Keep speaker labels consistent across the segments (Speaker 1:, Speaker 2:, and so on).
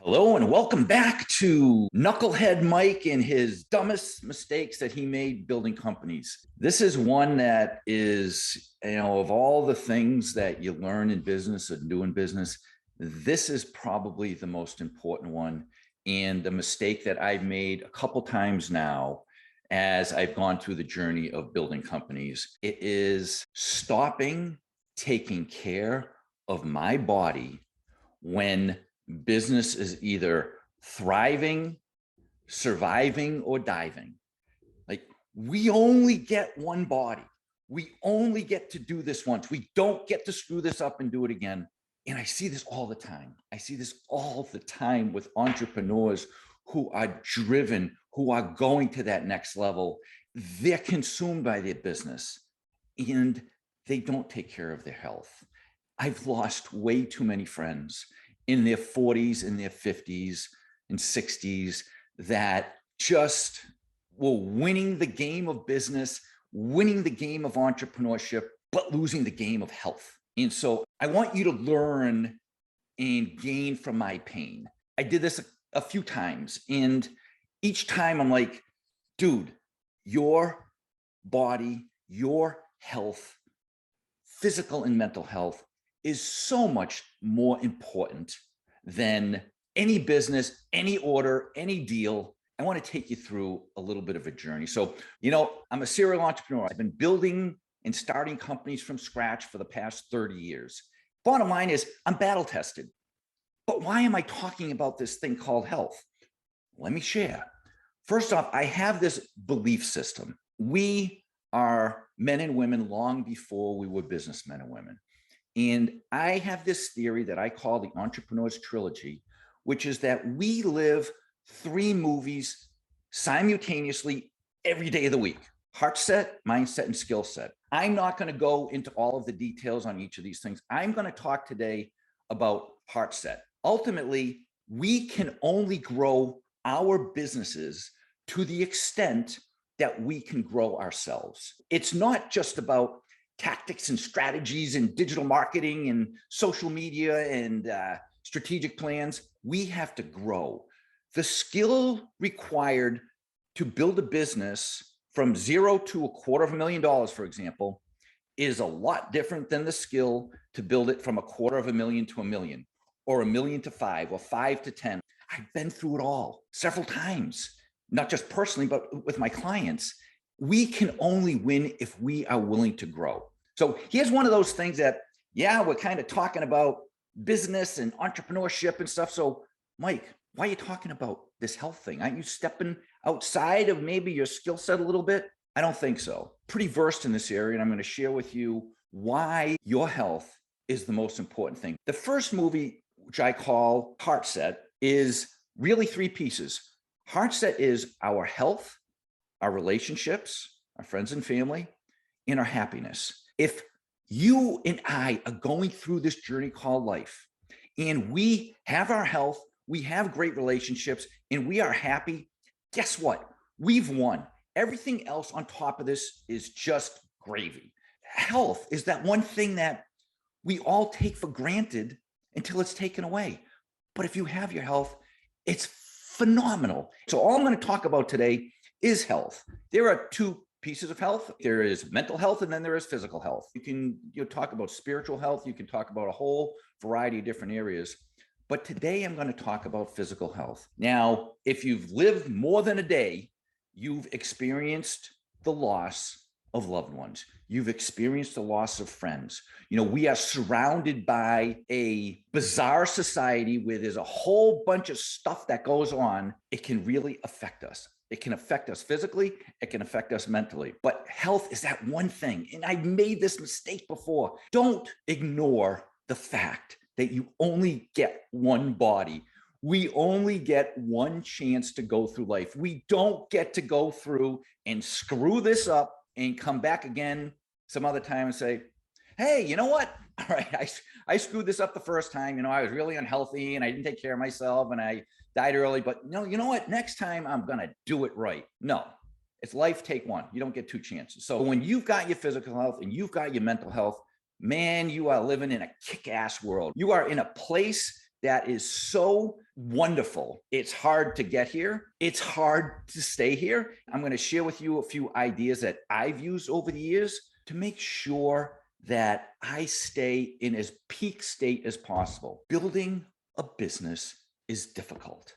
Speaker 1: Hello and welcome back to Knucklehead Mike and his dumbest mistakes that he made building companies. This is one that is, of all the things that you learn in business and do in business, this is probably the most important one and the mistake that I've made a couple times now as I've gone through the journey of building companies. It is stopping taking care of my body when business is either thriving, surviving, or diving. Like, we only get one body. We only get to do this once. We don't get to screw this up and do it again. And I see this all the time. I see this all the time with entrepreneurs who are driven, who are going to that next level. They're consumed by their business and they don't take care of their health. I've lost way too many friends in their 40s, in their 50s and 60s that just were winning the game of business, winning the game of entrepreneurship, but losing the game of health. And so I want you to learn and gain from my pain. I did this a few times, and each time I'm like, dude, your body, your health, physical and mental health is so much more important than any business, any order, any deal. I want to take you through a little bit of a journey. So, I'm a serial entrepreneur. I've been building and starting companies from scratch for the past 30 years. Bottom line is I'm battle tested. But why am I talking about this thing called health? Let me share. First off, I have this belief system. We are men and women long before we were businessmen and women. And I have this theory that I call the entrepreneur's trilogy, which is that we live 3 movies simultaneously every day of the week: heart set, mindset, and skill set. I'm not going to go into all of the details on each of these things. I'm going to talk today about heart set. Ultimately, we can only grow our businesses to the extent that we can grow ourselves. It's not just about tactics and strategies and digital marketing and social media and strategic plans. We have to grow. The skill required to build a business from 0 to $250,000, for example, is a lot different than the skill to build it from $250,000 to $1 million, or $1 million to 5, or 5 to 10. I've been through it all several times, not just personally, but with my clients. We can only win if we are willing to grow. So here's one of those things that, we're kind of talking about business and entrepreneurship and stuff. So Mike, why are you talking about this health thing? Aren't you stepping outside of maybe your skill set a little bit? I don't think so. Pretty versed in this area, and I'm going to share with you why your health is the most important thing. The first movie, which I call Heart Set, is really 3 pieces. Heart Set is our health, our relationships, our friends and family, and our happiness. If you and I are going through this journey called life, and we have our health, we have great relationships, and we are happy, guess what? We've won. Everything else on top of this is just gravy. Health is that one thing that we all take for granted until it's taken away. But if you have your health, it's phenomenal. So all I'm going to talk about today is health. There are 2 pieces of health. There is mental health, and then there is physical health. You can talk about spiritual health. You can talk about a whole variety of different areas. But today I'm going to talk about physical health. Now, if you've lived more than a day, you've experienced the loss of loved ones. You've experienced the loss of friends. We are surrounded by a bizarre society where there's a whole bunch of stuff that goes on. It can really affect us. It can affect us physically. It can affect us mentally. But health is that one thing. And I made this mistake before. Don't ignore the fact that you only get one body. We only get one chance to go through life. We don't get to go through and screw this up and come back again some other time and say, hey, you know what? All right, I screwed this up the first time. I was really unhealthy and I didn't take care of myself and I died early, but no, you know what? Next time I'm going to do it right. No, it's life, take one. You don't get 2 chances. So when you've got your physical health and you've got your mental health, man, you are living in a kick-ass world. You are in a place that is so wonderful. It's hard to get here. It's hard to stay here. I'm going to share with you a few ideas that I've used over the years to make sure that I stay in as peak state as possible. Building a business is difficult.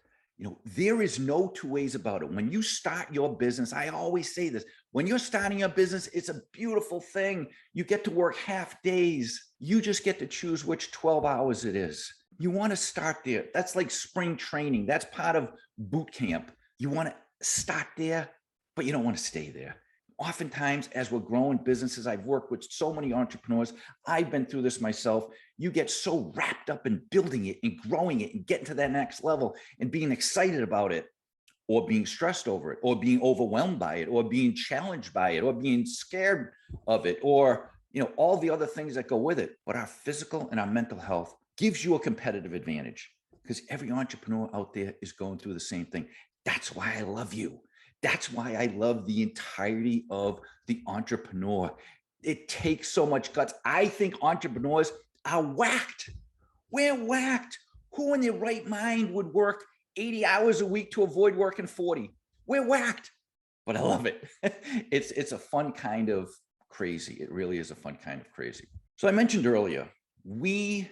Speaker 1: There is no two ways about it. When you start your business, I always say this, when you're starting your business, it's a beautiful thing. You get to work half days. You just get to choose which 12 hours it is. You want to start there. That's like spring training. That's part of boot camp. You want to start there, but you don't want to stay there. Oftentimes, as we're growing businesses, I've worked with so many entrepreneurs. I've been through this myself. You get so wrapped up in building it and growing it and getting to that next level and being excited about it, or being stressed over it, or being overwhelmed by it, or being challenged by it, or being scared of it, or all the other things that go with it. But our physical and our mental health gives you a competitive advantage, because every entrepreneur out there is going through the same thing. That's why I love you. That's why I love the entirety of the entrepreneur. It takes so much guts. I think entrepreneurs are whacked. We're whacked. Who in their right mind would work 80 hours a week to avoid working 40? We're whacked, but I love it. It's a fun kind of crazy. It really is a fun kind of crazy. So I mentioned earlier, we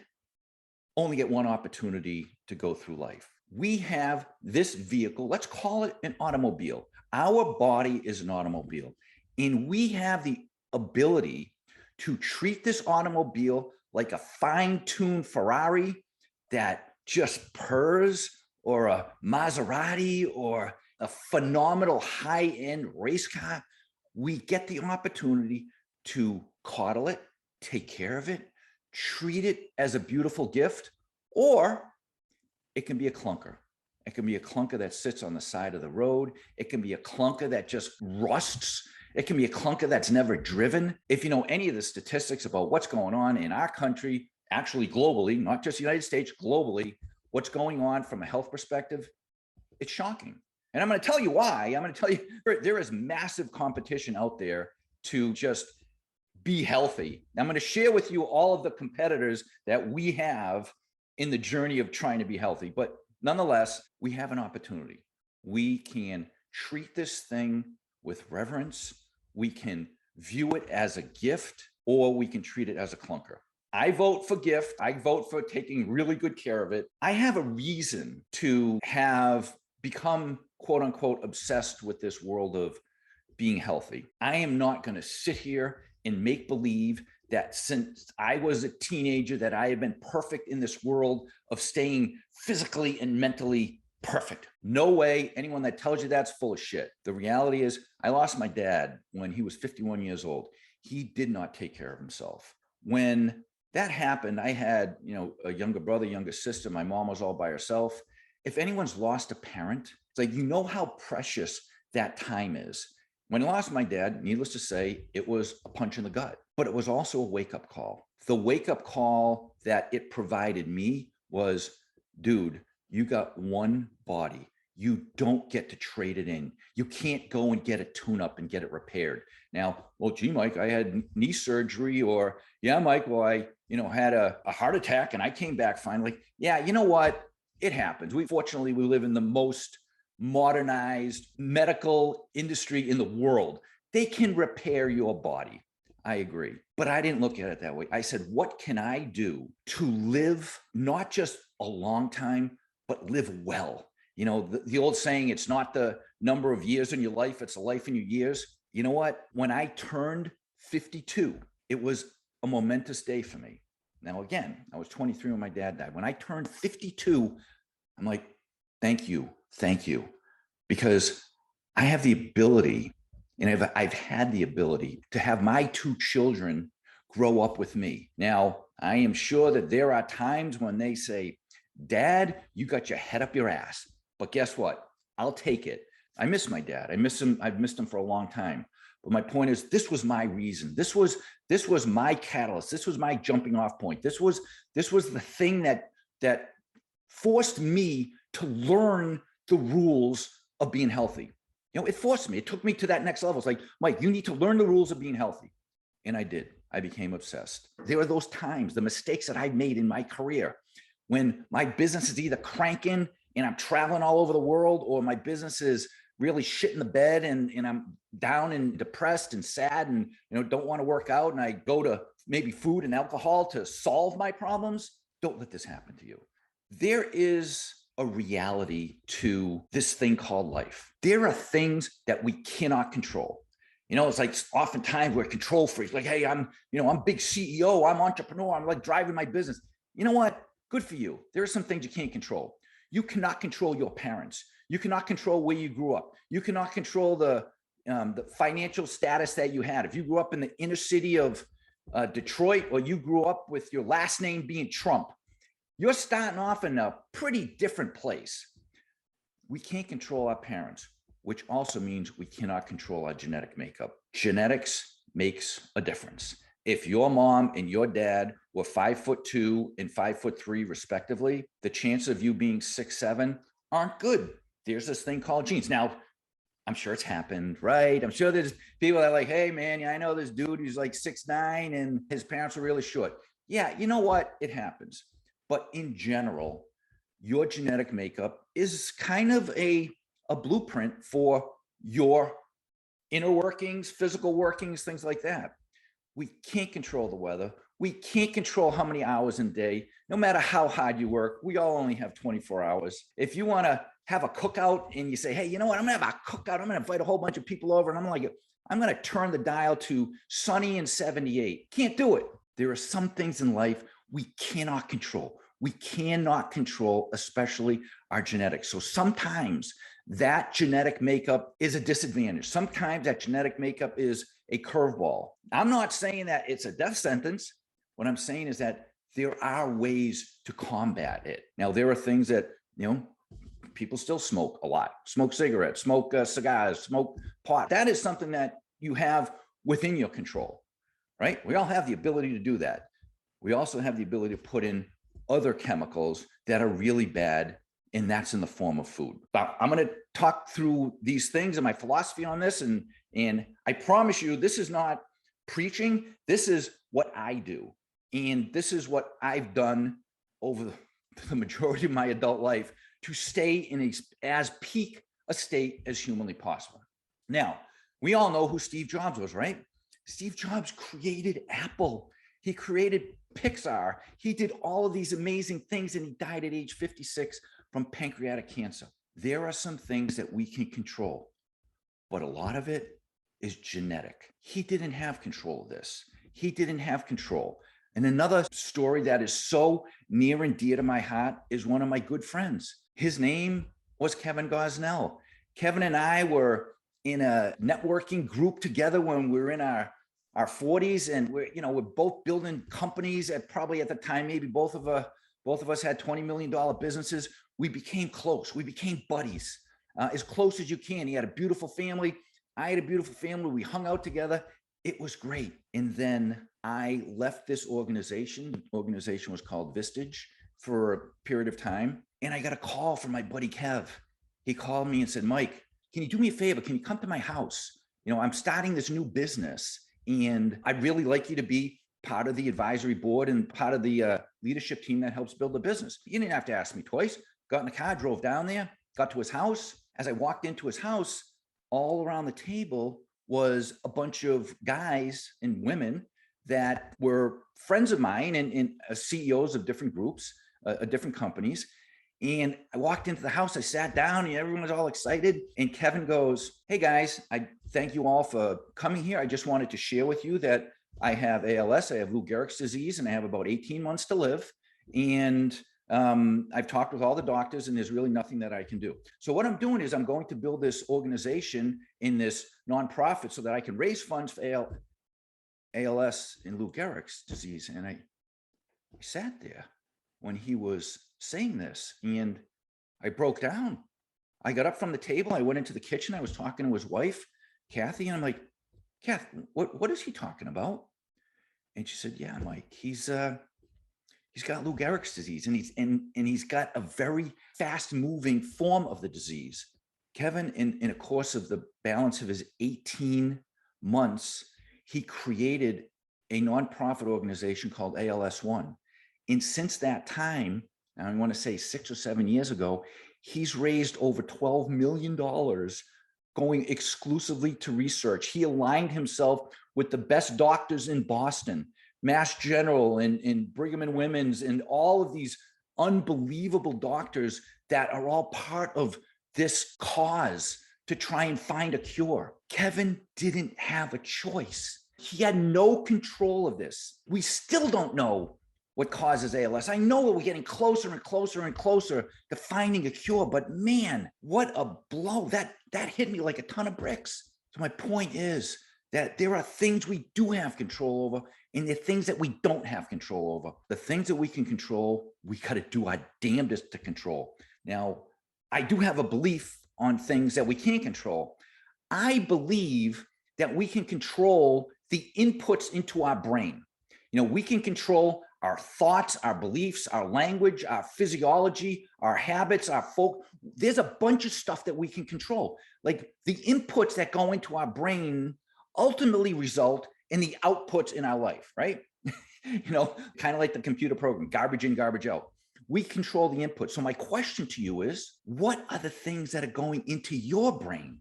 Speaker 1: only get one opportunity to go through life. We have this vehicle, let's call it an automobile. Our body is an automobile, and we have the ability to treat this automobile like a fine-tuned Ferrari that just purrs, or a Maserati, or a phenomenal high-end race car. We get the opportunity to coddle it, take care of it, treat it as a beautiful gift, or it can be a clunker. It can be a clunker that sits on the side of the road. It can be a clunker that just rusts. It can be a clunker that's never driven. If you know any of the statistics about what's going on in our country, actually globally, not just the United States, globally, what's going on from a health perspective, it's shocking. And I'm going to tell you why. I'm going to tell you, there is massive competition out there to just be healthy. I'm going to share with you all of the competitors that we have in the journey of trying to be healthy. But nonetheless, we have an opportunity. We can treat this thing with reverence. We can view it as a gift, or we can treat it as a clunker. I vote for gift. I vote for taking really good care of it. I have a reason to have become, quote unquote, obsessed with this world of being healthy. I am not going to sit here and make believe that since I was a teenager that I have been perfect in this world of staying physically and mentally perfect. No way. Anyone that tells you that's full of shit. The reality is I lost my dad when he was 51 years old. He did not take care of himself. When that happened, I had, a younger brother, younger sister. My mom was all by herself. If anyone's lost a parent, it's like, how precious that time is. When I lost my dad, needless to say, it was a punch in the gut, but it was also a wake-up call. The wake-up call that it provided me was, dude, you got one body. You don't get to trade it in. You can't go and get a tune-up and get it repaired. Now, well, gee, Mike, I had knee surgery, or yeah, Mike, well, I, had a heart attack and I came back finally. Yeah, you know what? It happens. Fortunately, we live in the most modernized medical industry in the world. They can repair your body. I agree. But I didn't look at it that way. I said, what can I do to live not just a long time, but live well? The old saying, it's not the number of years in your life, it's the life in your years. You know what? When I turned 52, it was a momentous day for me. Now, again, I was 23 when my dad died. When I turned 52, I'm like, thank you. Because I have the ability, and I've had the ability to have my two children grow up with me. Now, I am sure that there are times when they say, Dad, you got your head up your ass. But guess what? I'll take it. I miss my dad. I miss him. I've missed him for a long time. But my point is, this was my reason. This was my catalyst. This was my jumping off point. This was the thing that forced me to learn the rules of being healthy. It forced me. It took me to that next level. It's like, Mike, you need to learn the rules of being healthy. And I did. I became obsessed. There are those times, the mistakes that I made in my career when my business is either cranking and I'm traveling all over the world, or my business is really shit in the bed and I'm down and depressed and sad and don't want to work out, and I go to maybe food and alcohol to solve my problems. Don't let this happen to you. There is a reality to this thing called life. There are things that we cannot control. It's like oftentimes we're control freaks. Like, hey, I'm big CEO, I'm entrepreneur, I'm like driving my business. You know what? Good for you. There are some things you can't control. You cannot control your parents. You cannot control where you grew up. You cannot control the financial status that you had. If you grew up in the inner city of Detroit, or you grew up with your last name being Trump, you're starting off in a pretty different place. We can't control our parents, which also means we cannot control our genetic makeup. Genetics makes a difference. If your mom and your dad were 5'2" and 5'3" respectively, the chances of you being 6'7" aren't good. There's this thing called genes. Now, I'm sure it's happened, right? I'm sure there's people that are like, hey man, I know this dude who's like 6'9" and his parents were really short. Yeah, you know what? It happens. But in general, your genetic makeup is kind of a blueprint for your inner workings, physical workings, things like that. We can't control the weather. We can't control how many hours in a day. No matter how hard you work, we all only have 24 hours. If you want to have a cookout and you say, hey, you know what? I'm going to have a cookout. I'm going to invite a whole bunch of people over, and I'm going to turn the dial to sunny and 78. Can't do it. There are some things in life we cannot control. We cannot control, especially our genetics. So sometimes that genetic makeup is a disadvantage. Sometimes that genetic makeup is a curveball. I'm not saying that it's a death sentence. What I'm saying is that there are ways to combat it. Now, there are things that, people still smoke a lot, smoke cigarettes, smoke cigars, smoke pot. That is something that you have within your control, right? We all have the ability to do that. We also have the ability to put in other chemicals that are really bad, and that's in the form of food. But I'm going to talk through these things and my philosophy on this, and I promise you, this is not preaching. This is what I do, and this is what I've done over the majority of my adult life to stay in as peak a state as humanly possible. Now, we all know who Steve Jobs was, right? Steve Jobs created Apple. He created Pixar. He did all of these amazing things, and he died at age 56 from pancreatic cancer. There are some things that we can control, but a lot of it is genetic. He didn't have control of this. He didn't have control. And another story that is so near and dear to my heart is one of my good friends. His name was Kevin Gosnell. Kevin and I were in a networking group together when we were in our 40s, and we're both building companies at the time, maybe both of us had $20 million businesses. We became close. We became buddies, as close as you can. He had a beautiful family. I had a beautiful family. We hung out together. It was great. And then I left this organization. The organization was called Vistage for a period of time. And I got a call from my buddy Kev. He called me and said, Mike, can you do me a favor? Can you come to my house? I'm starting this new business, and I'd really like you to be part of the advisory board and part of the leadership team that helps build the business. You didn't have to ask me twice. Got in the car, drove down there, got to his house. As I walked into his house, all around the table was a bunch of guys and women that were friends of mine and CEOs of different groups, different companies. And I walked into the house, I sat down, and everyone was all excited. And Kevin goes, hey guys, I thank you all for coming here. I just wanted to share with you that I have ALS, I have Lou Gehrig's disease, and I have about 18 months to live. And I've talked with all the doctors, and there's really nothing that I can do. So what I'm doing is I'm going to build this organization in this nonprofit so that I can raise funds for ALS and Lou Gehrig's disease. And I sat there when he was saying this, and I broke down. I got up from the table. I went into the kitchen. I was talking to his wife, Kathy, and I'm like, Kath, what is he talking about? And she said, yeah, Mike, he's got Lou Gehrig's disease, and he's got a very fast moving form of the disease. Kevin, in a course of the balance of his 18 months, he created a nonprofit organization called ALS One. And since that time, Now I want to say 6 or 7 years ago, he's raised over $12 million going exclusively to research. He aligned himself with the best doctors in Boston, Mass General and Brigham and Women's, and all of these unbelievable doctors that are all part of this cause to try and find a cure. Kevin didn't have a choice. He had no control of this. We still don't know what causes ALS. I know that we're getting closer and closer and closer to finding a cure, but man, what a blow. That hit me like a ton of bricks. So my point is that there are things we do have control over, and there are things that we don't have control over. The things that we can control, we got to do our damnedest to control. Now, I do have a belief on things that we can't control. I believe that we can control the inputs into our brain. We can control our thoughts, our beliefs, our language, our physiology, our habits, our folk. There's a bunch of stuff that we can control. Like the inputs that go into our brain ultimately result in the outputs in our life, right? Kind of like the computer program, garbage in, garbage out. We control the input. So my question to you is, what are the things that are going into your brain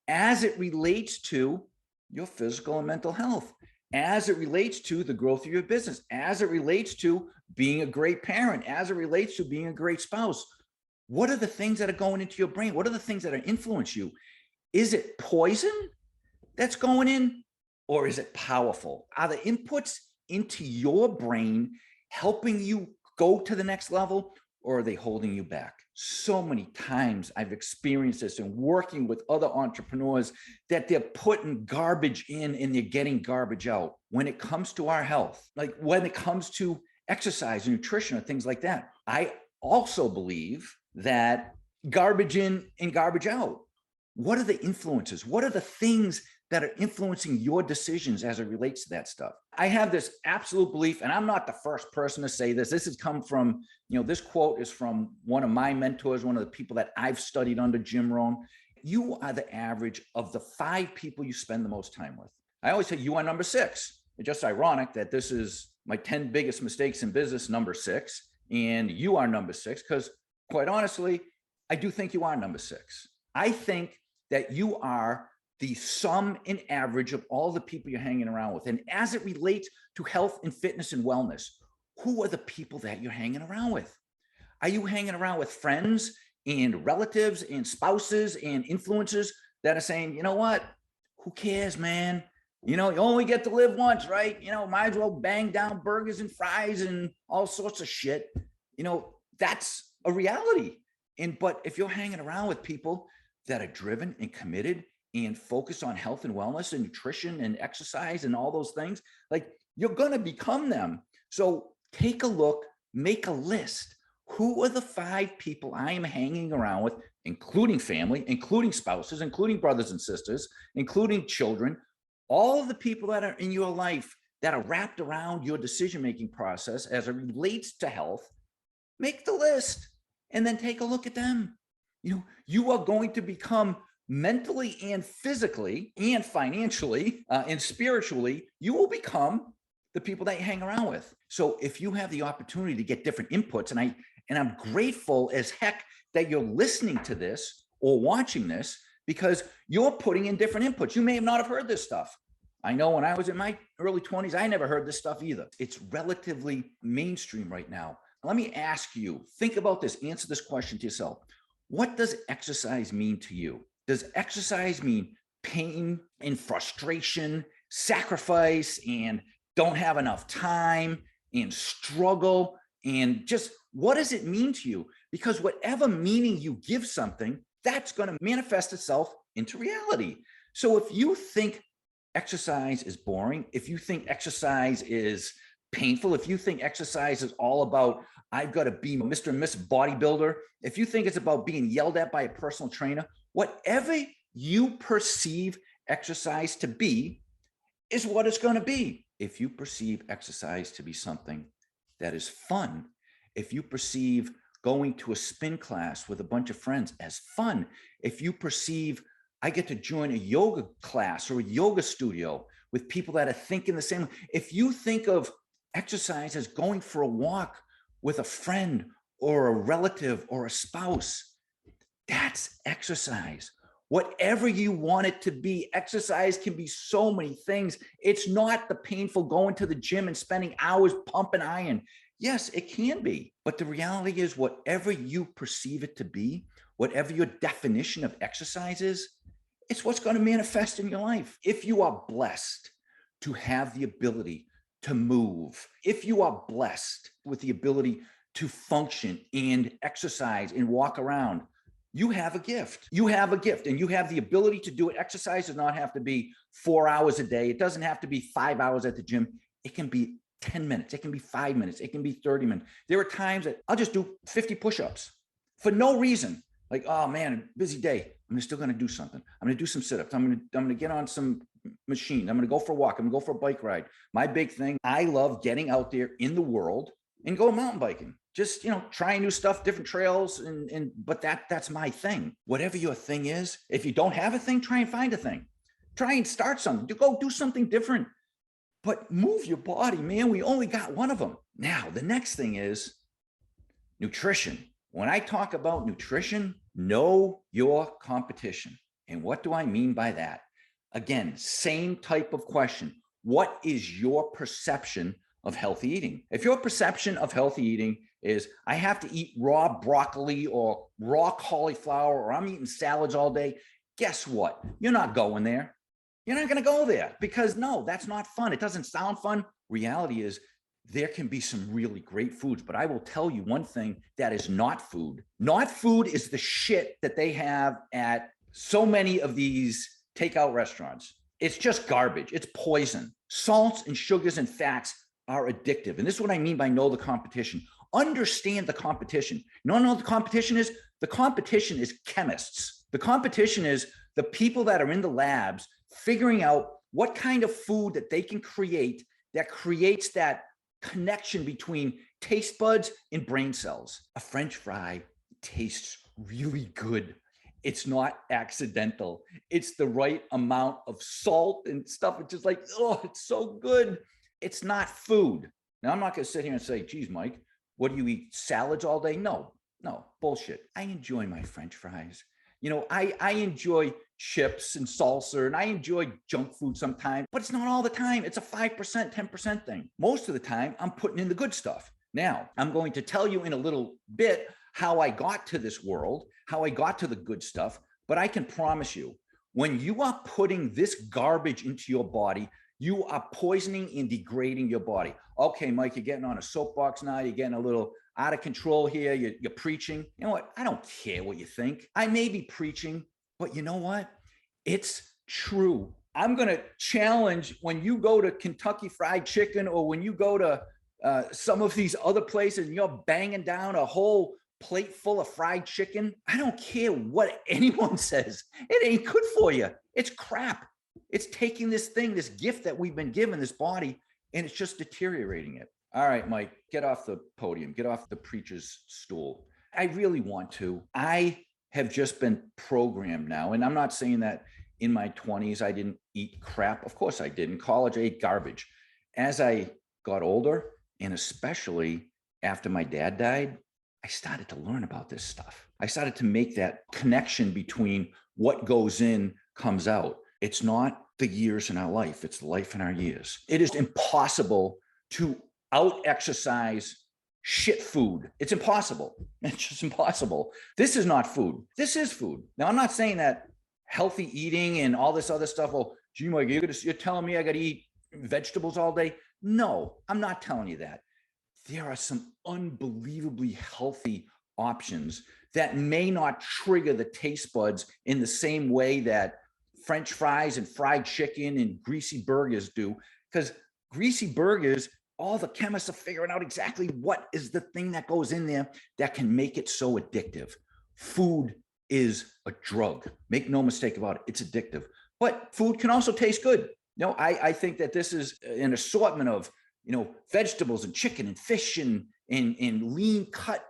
Speaker 1: as it relates to your physical and mental health, as it relates to the growth of your business, as it relates to being a great parent, as it relates to being a great spouse? What are the things that are going into your brain? What are the things that are influence you? Is it poison that's going in, or is it powerful? Are the inputs into your brain helping you go to the next level, or are they holding you back? So many times I've experienced this in working with other entrepreneurs, that they're putting garbage in and they're getting garbage out when it comes to our health, like when it comes to exercise and nutrition or things like that. I also believe that garbage in and garbage out. What are the influences? What are the things that are influencing your decisions as it relates to that stuff? I have this absolute belief, and I'm not the first person to say this. This has come from, this quote is from one of my mentors, one of the people that I've studied under, Jim Rohn. You are the average of the 5 people you spend the most time with. I always say you are number 6. It's just ironic that this is my 10 biggest mistakes in business, number 6, and you are number 6, because quite honestly, I do think you are number 6. I think that you are the sum and average of all the people you're hanging around with. And as it relates to health and fitness and wellness, who are the people that you're hanging around with? Are you hanging around with friends and relatives and spouses and influencers that are saying, you know what, who cares, man? You only get to live once, right? Might as well bang down burgers and fries and all sorts of shit. That's a reality. But if you're hanging around with people that are driven and committed and focus on health and wellness and nutrition and exercise and all those things, like, you're going to become them. So take a look, make a list. Who are the 5 people I am hanging around with, including family, including spouses, including brothers and sisters, including children, all of the people that are in your life that are wrapped around your decision-making process as it relates to health. Make the list and then take a look at them. You are going to become, mentally and physically and financially and spiritually, you will become the people that you hang around with. So if you have the opportunity to get different inputs, and I'm grateful as heck that you're listening to this or watching this, because you're putting in different inputs. You may not have heard this stuff. I know when I was in my early 20s, I never heard this stuff either. It's relatively mainstream right now. Let me ask you, think about this, answer this question to yourself. What does exercise mean to you? Does exercise mean pain and frustration, sacrifice, and don't have enough time, and struggle, and just what does it mean to you? Because whatever meaning you give something, that's going to manifest itself into reality. So if you think exercise is boring, if you think exercise is painful, if you think exercise is all about, I've got to be Mr. and Miss Bodybuilder, if you think it's about being yelled at by a personal trainer, whatever you perceive exercise to be is what it's going to be. If you perceive exercise to be something that is fun, if you perceive going to a spin class with a bunch of friends as fun, if you perceive I get to join a yoga class or a yoga studio with people that are thinking the same, if you think of exercise as going for a walk with a friend or a relative or a spouse. That's exercise. Whatever you want it to be, exercise can be so many things. It's not the painful going to the gym and spending hours pumping iron. Yes, it can be. But the reality is, whatever you perceive it to be, whatever your definition of exercise is, it's what's going to manifest in your life. If you are blessed to have the ability to move, if you are blessed with the ability to function and exercise and walk around, you have a gift. You have a gift, and you have the ability to do it. Exercise does not have to be 4 hours a day. It doesn't have to be 5 hours at the gym. It can be 10 minutes. It can be 5 minutes. It can be 30 minutes. There are times that I'll just do 50 push-ups for no reason. Like, oh man, busy day. I'm still going to do something. I'm going to do some sit-ups. I'm going to get on some machine. I'm going to go for a walk. I'm going to go for a bike ride. My big thing, I love getting out there in the world and go mountain biking. Just, trying new stuff, different trails. But that's my thing. Whatever your thing is, if you don't have a thing, try and find a thing. Try and start something. Go do something different. But move your body, man. We only got one of them. Now, the next thing is nutrition. When I talk about nutrition, know your competition. And what do I mean by that? Again, same type of question. What is your perception of healthy eating? If your perception of healthy eating is I have to eat raw broccoli or raw cauliflower, or I'm eating salads all day, guess what? You're not going there. You're not going to go there, because no, that's not fun. It doesn't sound fun. Reality is there can be some really great foods, but I will tell you one thing that is not food. Not food is the shit that they have at so many of these takeout restaurants. It's just garbage. It's poison. Salts and sugars and fats are addictive. And this is what I mean by know the competition. Understand the competition. You know what the competition is? The competition is chemists. The competition is the people that are in the labs figuring out what kind of food that they can create that creates that connection between taste buds and brain cells. A French fry tastes really good. It's not accidental. It's the right amount of salt and stuff. It's just like, oh, it's so good. It's not food. Now, I'm not going to sit here and say, geez, Mike, what do you eat? Salads all day? No, bullshit. I enjoy my French fries. I enjoy chips and salsa, and I enjoy junk food sometimes, but it's not all the time. It's a 5%, 10% thing. Most of the time, I'm putting in the good stuff. Now, I'm going to tell you in a little bit how I got to this world, how I got to the good stuff, but I can promise you, when you are putting this garbage into your body, you are poisoning and degrading your body. Okay, Mike, you're getting on a soapbox now. You're getting a little out of control here. You're preaching. You know what? I don't care what you think. I may be preaching, but you know what? It's true. I'm going to challenge when you go to Kentucky Fried Chicken, or when you go to some of these other places and you're banging down a whole plate full of fried chicken. I don't care what anyone says. It ain't good for you. It's crap. It's taking this thing, this gift that we've been given, this body, and it's just deteriorating it. All right, Mike, get off the podium, get off the preacher's stool. I really want to. I have just been programmed now, and I'm not saying that in my 20s I didn't eat crap. Of course I did. In college, I ate garbage. As I got older, and especially after my dad died, I started to learn about this stuff. I started to make that connection between what goes in comes out. It's not the years in our life, it's the life in our years. It is impossible to out-exercise shit food. It's impossible. It's just impossible. This is not food. This is food. Now, I'm not saying that healthy eating and all this other stuff, well, gee, Mike, you're telling me I got to eat vegetables all day? No, I'm not telling you that. There are some unbelievably healthy options that may not trigger the taste buds in the same way that French fries and fried chicken and greasy burgers do, because greasy burgers, all the chemists are figuring out exactly what is the thing that goes in there that can make it so addictive. Food is a drug. Make no mistake about it. It's addictive, but food can also taste good. I think that this is an assortment of, vegetables and chicken and fish and lean cut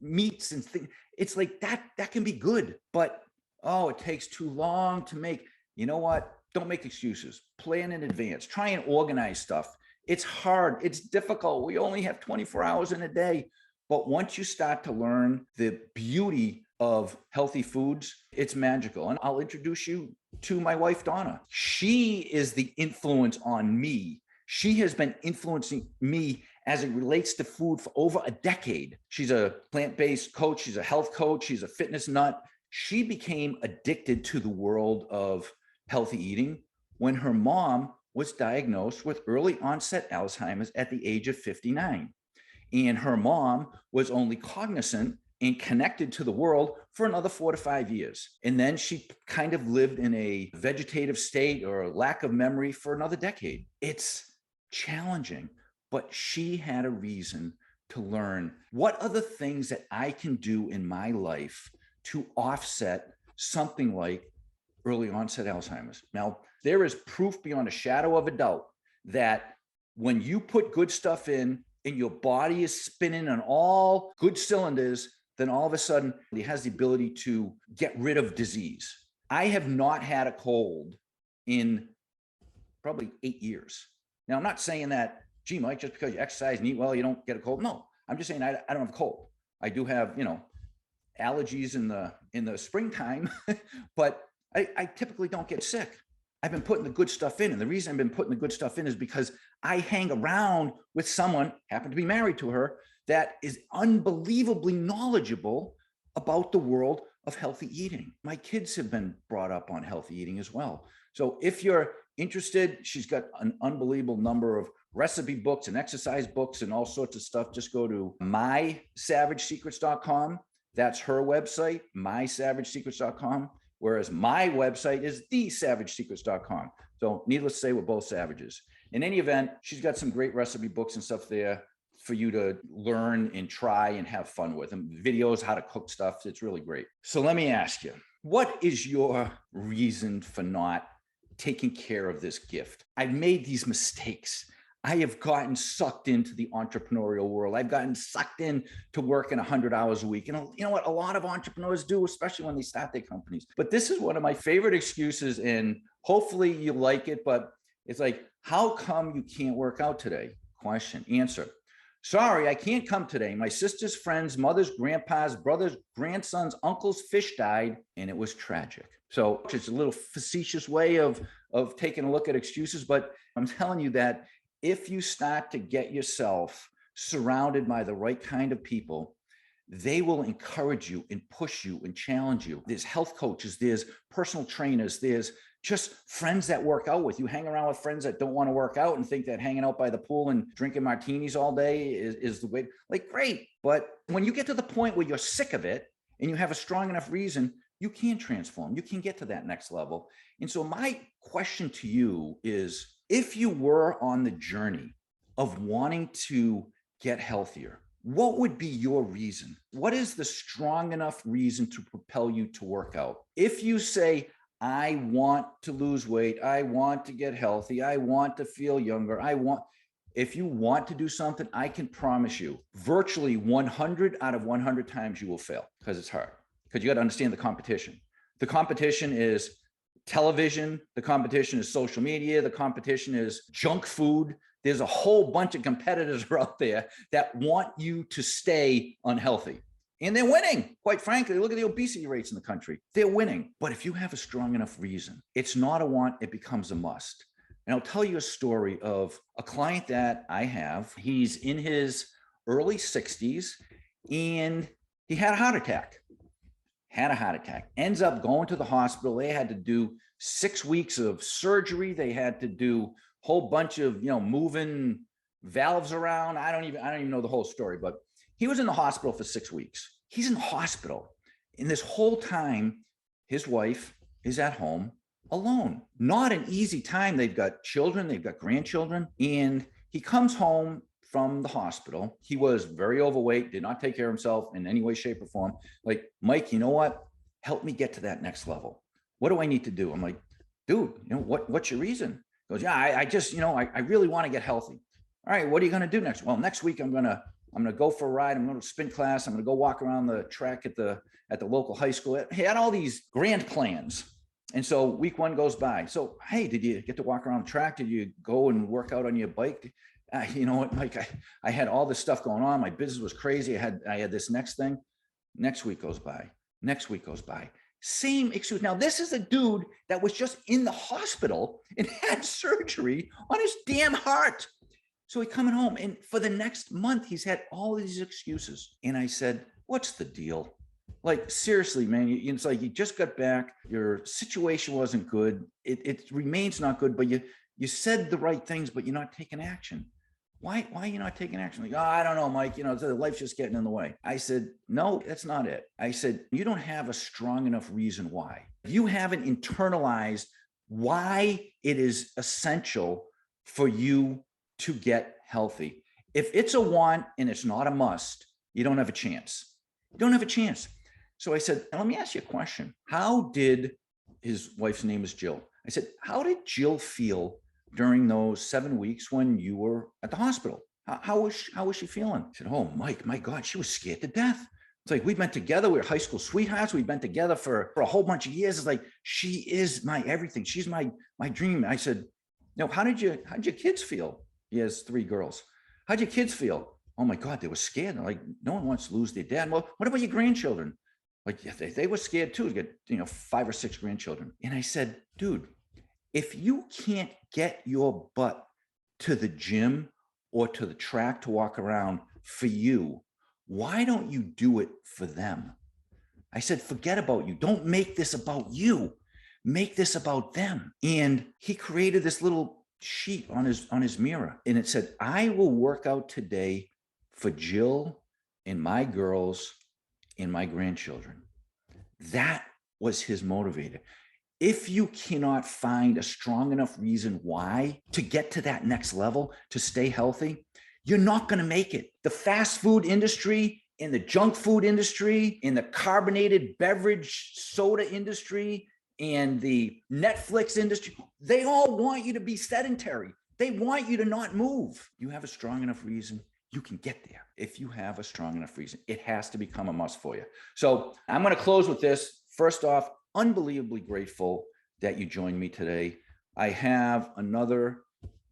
Speaker 1: meats and things. It's like that can be good, but it takes too long to make. You know what? Don't make excuses. Plan in advance. Try and organize stuff. It's hard. It's difficult. We only have 24 hours in a day, But once you start to learn the beauty of healthy foods, it's magical. And I'll introduce you to my wife, Donna. She is the influence on me. She has been influencing me as it relates to food for over a decade. She's a plant-based coach. She's a health coach. She's a fitness nut. She became addicted to the world of healthy eating when her mom was diagnosed with early onset Alzheimer's at the age of 59. And her mom was only cognizant and connected to the world for another 4 to 5 years. And then she kind of lived in a vegetative state or a lack of memory for another decade. It's challenging, but she had a reason to learn what are the things that I can do in my life to offset something like early onset Alzheimer's. Now, there is proof beyond a shadow of a doubt that when you put good stuff in and your body is spinning on all good cylinders, then all of a sudden it has the ability to get rid of disease. I have not had a cold in probably 8 years. Now, I'm not saying that, gee, Mike, just because you exercise and eat well, you don't get a cold. No, I'm just saying I don't have a cold. I do have, allergies in the springtime, but I typically don't get sick. I've been putting the good stuff in. And the reason I've been putting the good stuff in is because I hang around with someone, happen to be married to her, that is unbelievably knowledgeable about the world of healthy eating. My kids have been brought up on healthy eating as well. So if you're interested, she's got an unbelievable number of recipe books and exercise books and all sorts of stuff. Just go to mysavagesecrets.com. That's her website, mysavagesecrets.com. Whereas my website is thesavagesecrets.com. So needless to say, we're both savages. In any event, she's got some great recipe books and stuff there for you to learn and try and have fun with, and videos, how to cook stuff. It's really great. So let me ask you, what is your reason for not taking care of this gift? I've made these mistakes. I have gotten sucked into the entrepreneurial world. I've gotten sucked in to working 100 hours a week. And you know what? A lot of entrepreneurs do, especially when they start their companies. But this is one of my favorite excuses, and hopefully you like it, but it's like, how come you can't work out today? Question, answer. Sorry, I can't come today. My sister's friends, mother's, grandpa's, brother's, grandson's, uncle's fish died, and it was tragic. So it's a little facetious way of taking a look at excuses, but I'm telling you that if you start to get yourself surrounded by the right kind of people, they will encourage you and push you and challenge you. There's health coaches, there's personal trainers, there's just friends that work out with you. Hang around with friends that don't want to work out and think that hanging out by the pool and drinking martinis all day is the way. Like, great. But when you get to the point where you're sick of it and you have a strong enough reason, you can transform. You can get to that next level. And so my question to you is, if you were on the journey of wanting to get healthier, what would be your reason? What is the strong enough reason to propel you to work out? If you say, I want to lose weight, I want to get healthy, I want to feel younger, if you want to do something, I can promise you virtually 100 out of 100 times you will fail, because it's hard. Because you got to understand the competition. The competition is television, the competition is social media, the competition is junk food. There's a whole bunch of competitors out there that want you to stay unhealthy. And they're winning. Quite frankly, look at the obesity rates in the country. They're winning. But if you have a strong enough reason, it's not a want, it becomes a must. And I'll tell you a story of a client that I have. He's in his early 60s and he had a heart attack. Ends up going to the hospital. They had to do 6 weeks of surgery. They had to do a whole bunch of, moving valves around. I don't even know the whole story, but he was in the hospital for 6 weeks. He's in the hospital. In this whole time, his wife is at home alone. Not an easy time. They've got children, they've got grandchildren, and he comes home from the hospital. He was very overweight, did not take care of himself in any way, shape, or form. Like, Mike, you know what? Help me get to that next level. What do I need to do? I'm like, dude, what's your reason? He goes, yeah, I just, I really want to get healthy. All right, what are you going to do next? Well, next week I'm going to go for a ride. I'm going to spin class. I'm going to go walk around the track at the local high school. He had all these grand plans. And so week one goes by. So, hey, did you get to walk around the track? Did you go and work out on your bike? You know what, Mike, I had all this stuff going on. My business was crazy. I had this next thing. Next week goes by. Next week goes by. Same excuse. Now, this is a dude that was just in the hospital and had surgery on his damn heart. So he's coming home, and for the next month, he's had all these excuses. And I said, what's the deal? Like, seriously, man, it's like you just got back. Your situation wasn't good. It remains not good, but you said the right things, but you're not taking action. Why are you not taking action? Like, oh, I don't know, Mike, life's just getting in the way. I said, no, that's not it. I said, you don't have a strong enough reason why. You haven't internalized why it is essential for you to get healthy. If it's a want and it's not a must, you don't have a chance. You don't have a chance. So I said, let me ask you a question. How did, his wife's name is Jill. I said, how did Jill feel during those 7 weeks when you were at the hospital? How was she feeling? I said, oh, Mike, my God, she was scared to death. It's like, we've been together. We were high school sweethearts. We've been together for a whole bunch of years. It's like, she is my everything. She's my dream. I said, how did your kids feel? He has 3 girls. How'd your kids feel? Oh my God, they were scared. They're like, no one wants to lose their dad. Well, what about your grandchildren? Like, yeah, they were scared too to get, 5 or 6 grandchildren. And I said, dude, if you can't get your butt to the gym or to the track to walk around for you, why don't you do it for them? I said, forget about you. Don't make this about you. Make this about them. And he created this little sheet on his mirror, and it said, I will work out today for Jill and my girls and my grandchildren. That was his motivator. If you cannot find a strong enough reason why to get to that next level, to stay healthy, you're not going to make it. The fast food industry, in the junk food industry, in the carbonated beverage soda industry, and the Netflix industry, they all want you to be sedentary. They want you to not move. You have a strong enough reason, you can get there. If you have a strong enough reason, it has to become a must for you. So I'm going to close with this. First off, unbelievably grateful that you joined me today. I have another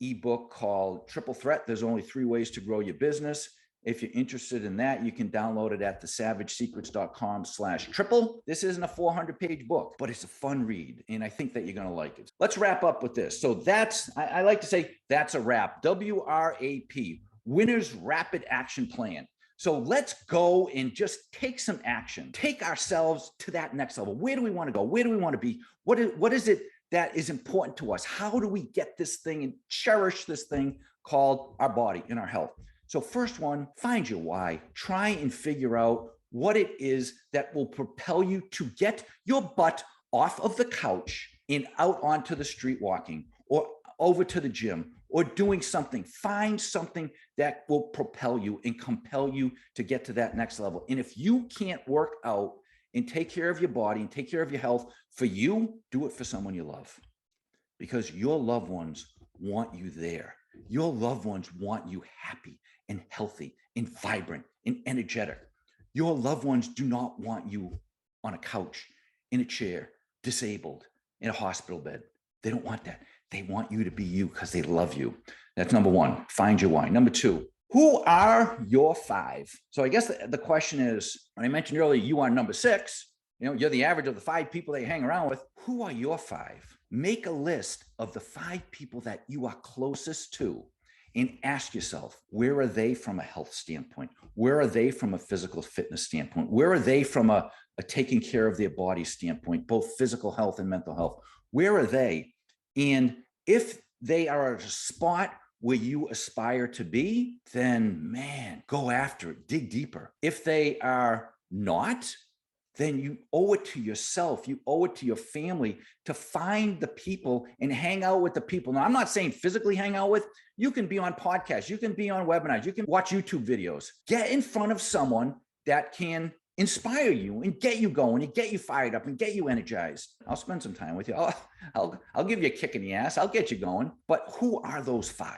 Speaker 1: ebook called Triple Threat. There's only 3 ways to grow your business. If you're interested in that, you can download it at thesavagesecrets.com/triple. This isn't a 400-page book, but it's a fun read, and I think that you're going to like it. Let's wrap up with this. So I like to say that's a wrap. WRAP, Winner's Rapid Action Plan. So let's go and just take some action. Take ourselves to that next level. Where do we want to go? Where do we want to be? What is it that is important to us? How do we get this thing and cherish this thing called our body and our health? So first one, find your why. Try and figure out what it is that will propel you to get your butt off of the couch and out onto the street walking, or over to the gym, or doing something. Find something that will propel you and compel you to get to that next level. And if you can't work out and take care of your body and take care of your health for you, do it for someone you love, because your loved ones want you there. Your loved ones want you happy and healthy and vibrant and energetic. Your loved ones do not want you on a couch, in a chair, disabled, in a hospital bed. They don't want that. They want you to be you because they love you. That's number one. Find your why. Number two, who are your 5? So I guess the question is, when I mentioned earlier, you are number 6. You're the average of the 5 people that you hang around with. Who are your 5? Make a list of the 5 people that you are closest to and ask yourself, where are they from a health standpoint? Where are they from a physical fitness standpoint? Where are they from a taking care of their body standpoint, both physical health and mental health? Where are they? And if they are at a spot where you aspire to be, then man, go after it, dig deeper. If they are not, then you owe it to yourself. You owe it to your family to find the people and hang out with the people. Now, I'm not saying physically hang out with. You can be on podcasts. You can be on webinars. You can watch YouTube videos. Get in front of someone that can inspire you and get you going and get you fired up and get you energized. I'll spend some time with you. I'll give you a kick in the ass. I'll get you going. But who are those 5?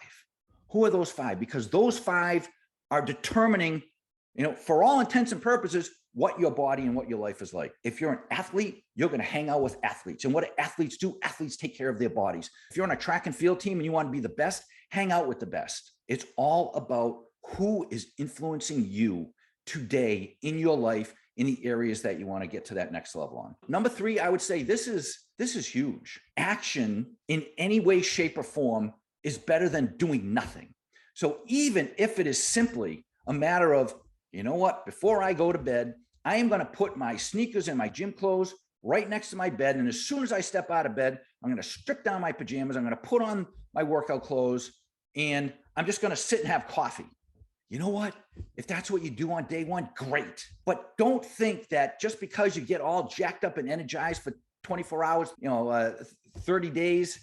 Speaker 1: Who are those 5? Because those 5 are determining, for all intents and purposes, what your body and what your life is like. If you're an athlete, you're going to hang out with athletes. And what do athletes do? Athletes take care of their bodies. If you're on a track and field team and you want to be the best, hang out with the best. It's all about who is influencing you today in your life, in the areas that you want to get to that next level on. Number three, I would say this is huge. Action in any way, shape, or form is better than doing nothing. So even if it is simply a matter of, you know what, before I go to bed, I am going to put my sneakers and my gym clothes right next to my bed. And as soon as I step out of bed, I'm going to strip down my pajamas. I'm going to put on my workout clothes and I'm just going to sit and have coffee. You know what? If that's what you do on day one, great. But don't think that just because you get all jacked up and energized for 24 hours, 30 days,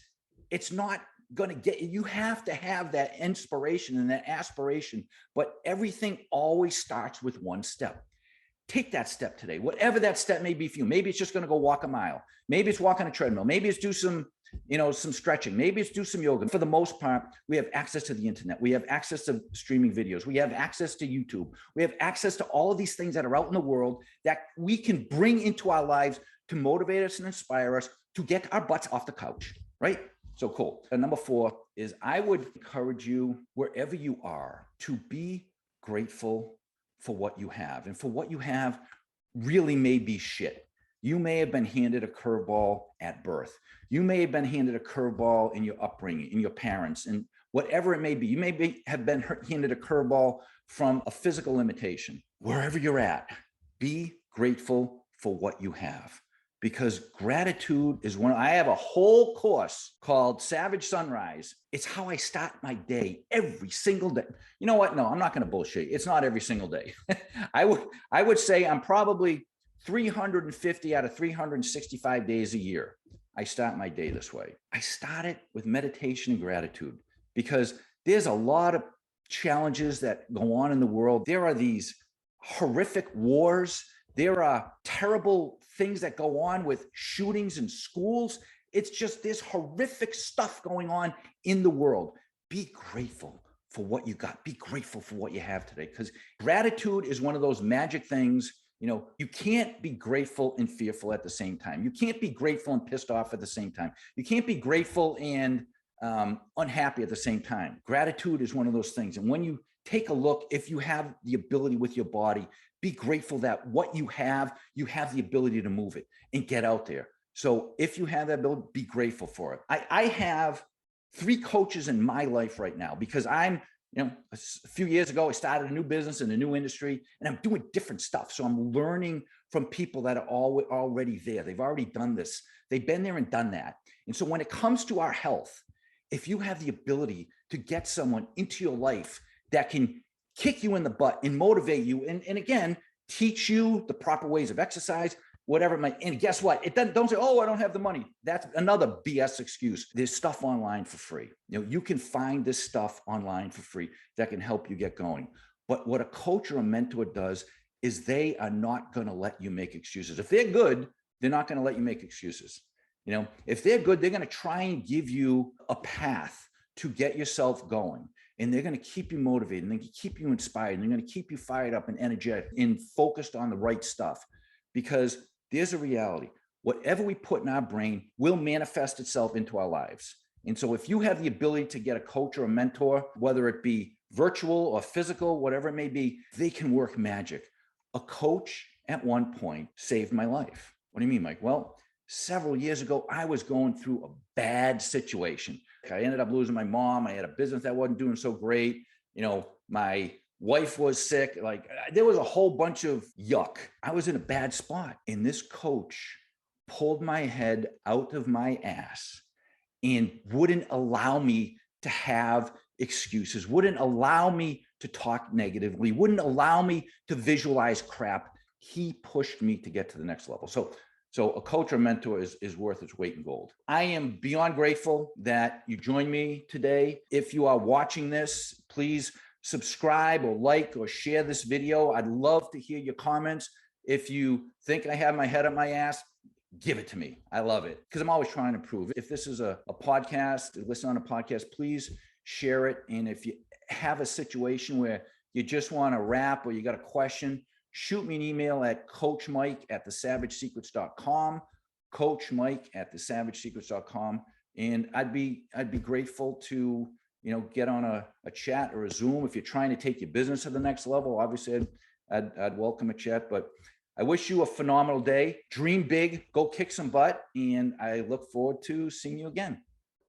Speaker 1: it's not going to get you. You have to have that inspiration and that aspiration, but everything always starts with one step. Take that step today, whatever that step may be for you. Maybe it's just going to go walk a mile. Maybe it's walk on a treadmill. Maybe it's do some stretching. Maybe it's do some yoga. For the most part, we have access to the internet. We have access to streaming videos. We have access to YouTube. We have access to all of these things that are out in the world that we can bring into our lives to motivate us and inspire us to get our butts off the couch, right? So cool. And number four is I would encourage you, wherever you are, to be grateful for what you have. And for what you have really may be shit. You may have been handed a curveball at birth. You may have been handed a curveball in your upbringing, in your parents, and whatever it may be. You may have been handed a curveball from a physical limitation. Wherever you're at, be grateful for what you have. Because gratitude is I have a whole course called Savage Sunrise. It's how I start my day every single day. You know what? No, I'm not going to bullshit. It's not every single day. I would say I'm probably 350 out of 365 days a year. I start my day this way. I start it with meditation and gratitude because there's a lot of challenges that go on in the world. There are these horrific wars. There are terrible things that go on with shootings in schools. It's just this horrific stuff going on in the world. Be grateful for what you got. Be grateful for what you have today, because gratitude is one of those magic things. You can't be grateful and fearful at the same time. You can't be grateful and pissed off at the same time. You can't be grateful and unhappy at the same time. Gratitude is one of those things. And when you take a look, if you have the ability with your body, be grateful that what you have the ability to move it and get out there. So if you have that ability, be grateful for it. I have 3 coaches in my life right now because a few years ago, I started a new business in a new industry and I'm doing different stuff. So I'm learning from people that are already there. They've already done this. They've been there and done that. And so when it comes to our health, if you have the ability to get someone into your life that can kick you in the butt and motivate you and again, teach you the proper ways of exercise, whatever it might, and guess what? Don't say, oh, I don't have the money. That's another BS excuse. There's stuff online for free. You can find this stuff online for free that can help you get going. But what a coach or a mentor does is they are not going to let you make excuses. If they're good, they're not going to let you make excuses. If they're good, they're going to try and give you a path to get yourself going. And they're going to keep you motivated and they can keep you inspired and they're going to keep you fired up and energetic and focused on the right stuff. Because there's a reality. Whatever we put in our brain will manifest itself into our lives. And so if you have the ability to get a coach or a mentor, whether it be virtual or physical, whatever it may be, they can work magic. A coach at one point saved my life. What do you mean, Mike? Well, several years ago, I was going through a bad situation. I ended up losing my mom. I had a business that wasn't doing so great. My wife was sick. There was a whole bunch of yuck. I was in a bad spot. And this coach pulled my head out of my ass and wouldn't allow me to have excuses, wouldn't allow me to talk negatively, wouldn't allow me to visualize crap. He pushed me to get to the next level. So a coach or mentor is worth its weight in gold. I am beyond grateful that you joined me today. If you are watching this, please subscribe or like or share this video. I'd love to hear your comments. If you think I have my head up my ass, give it to me. I love it because I'm always trying to improve. If this is a podcast, listen on a podcast, please share it. And if you have a situation where you just want to rap or you got a question, shoot me an email at coachmike@thesavagesecrets.com, coachmike@thesavagesecrets.com. And I'd be grateful to, get on a chat or a Zoom. If you're trying to take your business to the next level, obviously I'd welcome a chat. But I wish you a phenomenal day. Dream big, go kick some butt, and I look forward to seeing you again.